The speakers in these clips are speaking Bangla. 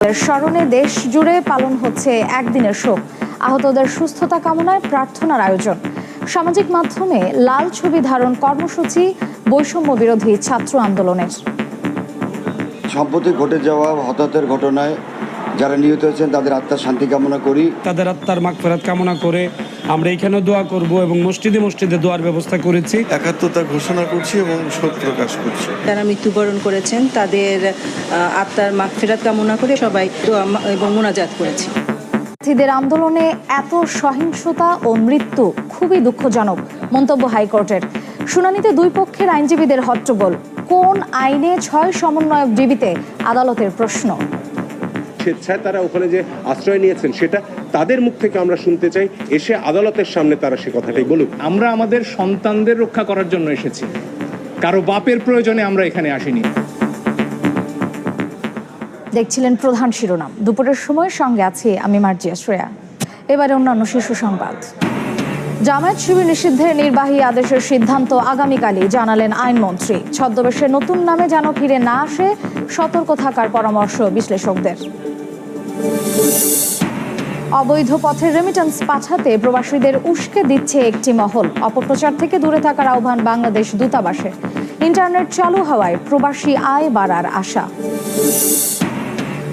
স্মরণে দেশ জুড়ে পালন হচ্ছে একদিনের শোক। আহতদের সুস্থতা কামনায় প্রার্থনার আয়োজন। সামাজিক মাধ্যমে লাল ছবি ধারণ কর্মসূচি বৈষম্য বিরোধী ছাত্র আন্দোলনের। সম্প্রতি ঘটে যাওয়া হতাহতের ঘটনায় যারা নিহত হয়েছেন তাদের আত্মার শান্তি কামনা করি। তাদের আত্মার মাগফিরাত কামনা করে আমরা এখানে দোয়া করব এবং মসজিদে মসজিদে দোয়ার ব্যবস্থা করেছি। একাত্মতা ঘোষণা করছি এবং শোক প্রকাশ করছি। যারা মৃত্যুবরণ করেছেন তাদের আত্মার মাগফিরাত কামনা করে সবাই দোয়া এবং মোনাজাত করেছি। শিক্ষার্থীদের আন্দোলনে এত সহিংসতা ও মৃত্যু খুবই দুঃখজনক মন্তব্য হাইকোর্টের। শুনানিতে দুই পক্ষের আইনজীবীদের হট্টগোল। কোন আইনে 6 সমন্বয়ক ডিবিতে আদালতের প্রশ্ন। স্বেচ্ছায় তারা ওখানে যে আশ্রয় নিয়েছেন সেটা তাদের মুখ থেকে আমরা শুনতে চাই। এসে আদালতের সামনে তারা সে কথাটাই বলুক। আমরা আমাদের সন্তানদের রক্ষা করার জন্য এসেছি, কারো বাপের প্রয়োজনে আমরা এখানে আসিনি। দেখছিলেন প্রধান শিরোনাম। দুপুরের সময় সঙ্গে আছি আমি মার্জিয়া শ্রেয়া। এবারে অন্যান্য শীর্ষ সংবাদ। জামায়াত শিবির নিষিদ্ধের নির্বাহী আদেশের সিদ্ধান্ত আগামীকালই জানালেন আইনমন্ত্রী। ছদ্মবেশে নতুন নামে যেন ফিরে না আসে সতর্ক থাকার পরামর্শ বিশ্লেষকদের। অবৈধ পথের রেমিটেন্স পাঠাতে প্রবাসীদের উস্কে দিচ্ছে একটি মহল। অপপ্রচার থেকে দূরে থাকার আহ্বান বাংলাদেশ দূতাবাসের। ইন্টারনেট চালু হওয়ায় প্রবাসী আয় বাড়ার আশা।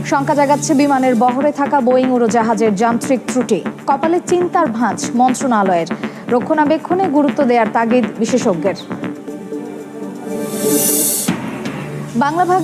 শঙ্কা জাগাচ্ছে বিমানের বহরে থাকা বোয়িং উড়োজাহাজের যান্ত্রিক ত্রুটি। কপালে চিন্তার ভাঁজ মন্ত্রণালয়ের। রক্ষণাবেক্ষণে গুরুত্ব দেওয়ার তাগিদ বিশেষজ্ঞের। বাংলা ভাগ